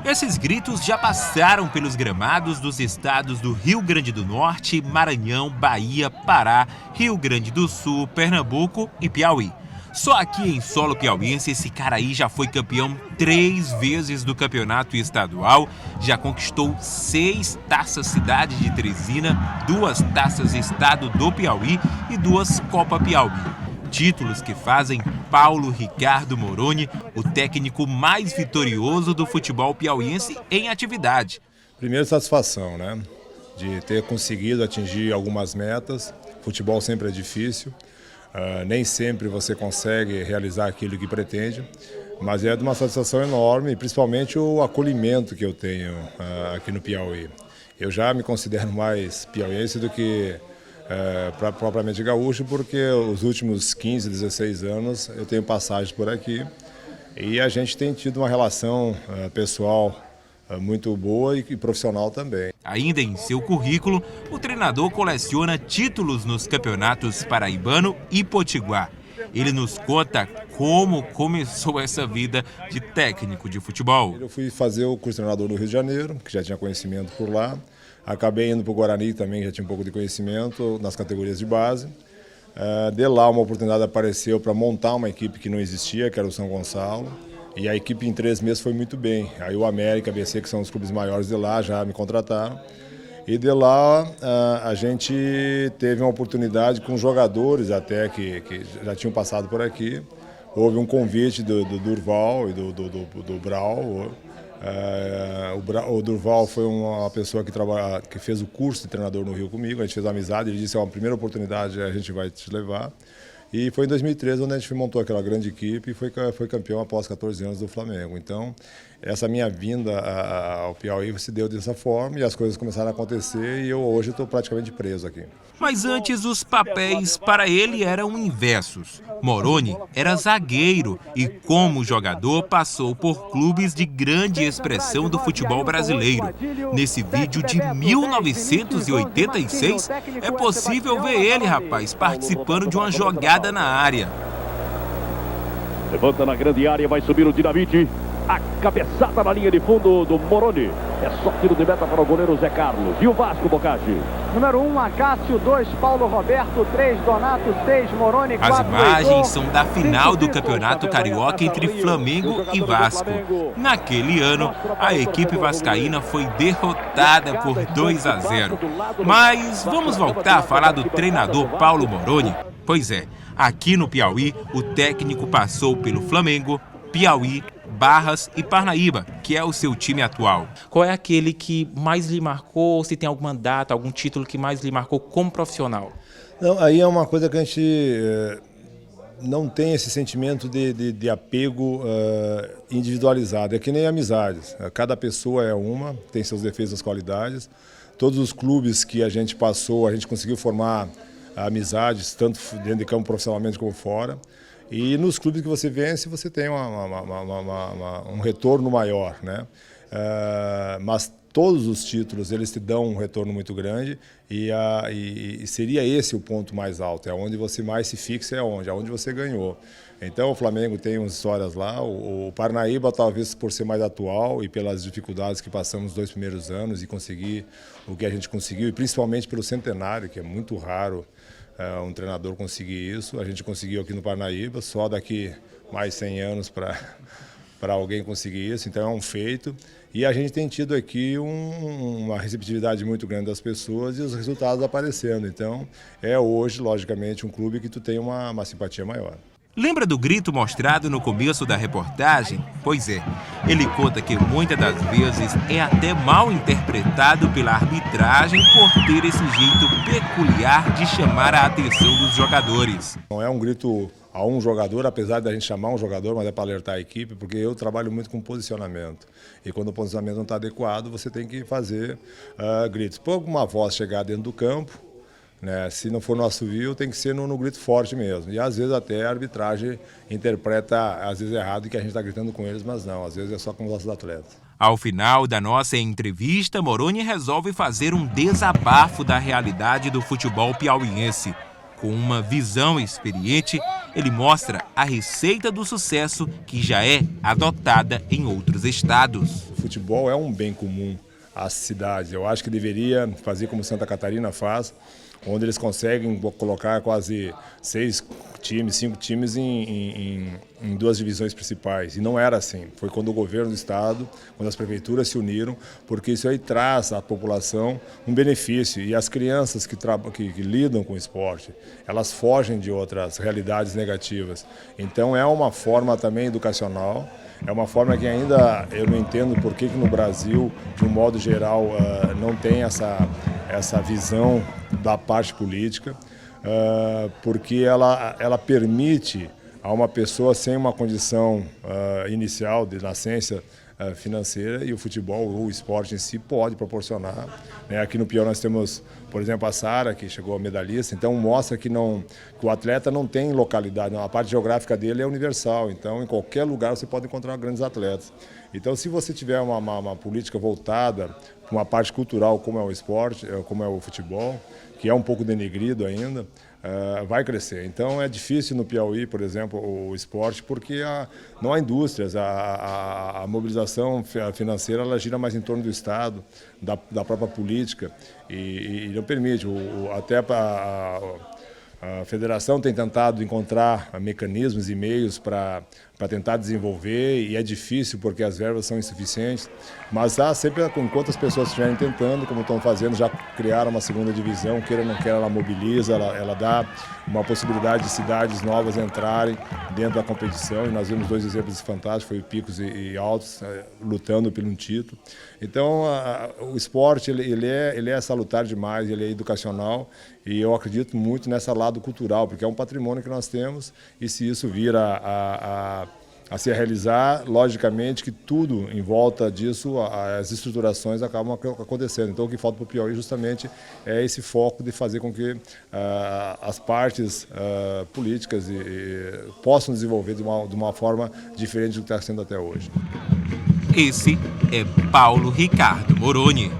Esses gritos já passaram pelos gramados dos estados do Rio Grande do Norte, Maranhão, Bahia, Pará, Rio Grande do Sul, Pernambuco e Piauí. Só aqui em solo piauiense esse cara aí já foi campeão 3 vezes do campeonato estadual, já conquistou 6 taças Cidade de Teresina, 2 taças Estado do Piauí e 2 Copa Piauí. Títulos que fazem Paulo Ricardo Moroni o técnico mais vitorioso do futebol piauiense em atividade. Primeiro, satisfação, né? De ter conseguido atingir algumas metas. Futebol sempre é difícil, nem sempre você consegue realizar aquilo que pretende, mas é de uma satisfação enorme, principalmente o acolhimento que eu tenho aqui no Piauí. Eu já me considero mais piauiense do que propriamente gaúcho, porque os últimos 15, 16 anos eu tenho passagens por aqui e a gente tem tido uma relação pessoal muito boa e profissional também. Ainda em seu currículo, o treinador coleciona títulos nos campeonatos paraibano e potiguar. Ele nos conta como começou essa vida de técnico de futebol. Eu fui fazer o curso de treinador no Rio de Janeiro, que já tinha conhecimento por lá. Acabei indo para o Guarani também, já tinha um pouco de conhecimento nas categorias de base. De lá uma oportunidade apareceu para montar uma equipe que não existia, que era o São Gonçalo. E a equipe em 3 meses foi muito bem. Aí o América, ABC, que são os clubes maiores de lá, já me contrataram. E de lá a gente teve uma oportunidade com jogadores até que já tinham passado por aqui. Houve um convite do Durval e do Brau. O Durval foi uma pessoa que fez o curso de treinador no Rio comigo, a gente fez amizade, ele disse, é uma primeira oportunidade, a gente vai te levar. E foi em 2013 onde a gente montou aquela grande equipe e foi campeão após 14 anos do Flamengo. Então, essa minha vinda ao Piauí se deu dessa forma e as coisas começaram a acontecer e eu hoje estou praticamente preso aqui. Mas antes os papéis para ele eram inversos. Moroni era zagueiro e, como jogador, passou por clubes de grande expressão do futebol brasileiro. Nesse vídeo de 1986, é possível ver ele, rapaz, participando de uma jogada na área. Levanta na grande área, vai subir o Dinamite. A cabeçada na linha de fundo do Moroni. É só tiro de meta para o goleiro Zé Carlos. E o Vasco, Bocage? Número 1, Acácio. 2, Paulo Roberto. 3, Donato. 6, Moroni. 4, As imagens são da final do Campeonato Carioca entre Flamengo e Vasco. Naquele ano, a equipe vascaína foi derrotada por 2-0. Mas vamos voltar a falar do treinador Paulo Moroni? Pois é, aqui no Piauí, o técnico passou pelo Flamengo, Piauí, Barras e Parnaíba, que é o seu time atual. Qual é aquele que mais lhe marcou, se tem alguma data, algum título que mais lhe marcou como profissional? Não, aí é uma coisa que a gente não tem esse sentimento de apego individualizado, é que nem amizades. Cada pessoa é uma, tem seus defeitos e suas qualidades. Todos os clubes que a gente passou, a gente conseguiu formar amizades, tanto dentro de campo profissionalmente como fora. E nos clubes que você vence, você tem um retorno maior, né? Mas todos os títulos, eles te dão um retorno muito grande e seria esse o ponto mais alto, é onde você mais se fixa, aonde você ganhou. Então o Flamengo tem umas histórias lá, o Parnaíba talvez por ser mais atual e pelas dificuldades que passamos nos 2 primeiros anos e conseguir o que a gente conseguiu, e principalmente pelo centenário, que é muito raro um treinador conseguir isso. A gente conseguiu aqui no Parnaíba, só daqui mais 100 anos para alguém conseguir isso, então é um feito. E a gente tem tido aqui uma receptividade muito grande das pessoas e os resultados aparecendo. Então é hoje, logicamente, um clube que tu tem uma simpatia maior. Lembra do grito mostrado no começo da reportagem? Pois é, ele conta que muitas das vezes é até mal interpretado pela arbitragem por ter esse jeito peculiar de chamar a atenção dos jogadores. Não é um grito a um jogador, apesar da gente chamar um jogador, mas é para alertar a equipe, porque eu trabalho muito com posicionamento. E quando o posicionamento não está adequado, você tem que fazer gritos. Por alguma voz chegar dentro do campo, né? Se não for no assovio, tem que ser no grito forte mesmo. E às vezes até a arbitragem interpreta, às vezes errado, que a gente está gritando com eles, mas não, às vezes é só com os nossos atletas. Ao final da nossa entrevista, Moroni resolve fazer um desabafo da realidade do futebol piauiense. Com uma visão experiente, ele mostra a receita do sucesso que já é adotada em outros estados. O futebol é um bem comum às cidades. Eu acho que deveria fazer como Santa Catarina faz, onde eles conseguem colocar quase 6 times, 5 times em 2 divisões principais. E não era assim. Foi quando o governo do estado, quando as prefeituras se uniram, porque isso aí traz à população um benefício. E as crianças que lidam com o esporte, elas fogem de outras realidades negativas. Então é uma forma também educacional. É uma forma que ainda eu não entendo por que no Brasil, de um modo geral, não tem essa visão da parte política, porque ela permite a uma pessoa sem uma condição inicial de nascença financeira, e o futebol ou o esporte em si pode proporcionar. Aqui no Piauí nós temos, por exemplo, a Sara, que chegou a medalhista, então mostra que o atleta não tem localidade, a parte geográfica dele é universal, então em qualquer lugar você pode encontrar grandes atletas. Então se você tiver uma política voltada para uma parte cultural como é o esporte, como é o futebol, que é um pouco denegrido ainda, vai crescer. Então é difícil no Piauí, por exemplo, o esporte, porque não há indústrias, a mobilização financeira ela gira mais em torno do Estado, da própria política, e não permite. Até a federação tem tentado encontrar mecanismos e meios para tentar desenvolver, e é difícil porque as verbas são insuficientes, mas sempre, enquanto as pessoas estiverem tentando, como estão fazendo, já criaram uma segunda divisão, queira ou não queira, ela mobiliza, ela dá uma possibilidade de cidades novas entrarem dentro da competição, e nós vimos 2 exemplos fantásticos, foi o Picos e Altos lutando pelo um título. Então o esporte ele é salutar demais, ele é educacional, e eu acredito muito nessa lado cultural, porque é um patrimônio que nós temos, e se isso vir a se realizar, logicamente que tudo em volta disso, as estruturações acabam acontecendo. Então o que falta para o Piauí justamente é esse foco de fazer com que as partes políticas possam desenvolver de uma forma diferente do que está sendo até hoje. Esse é Paulo Ricardo Moroni.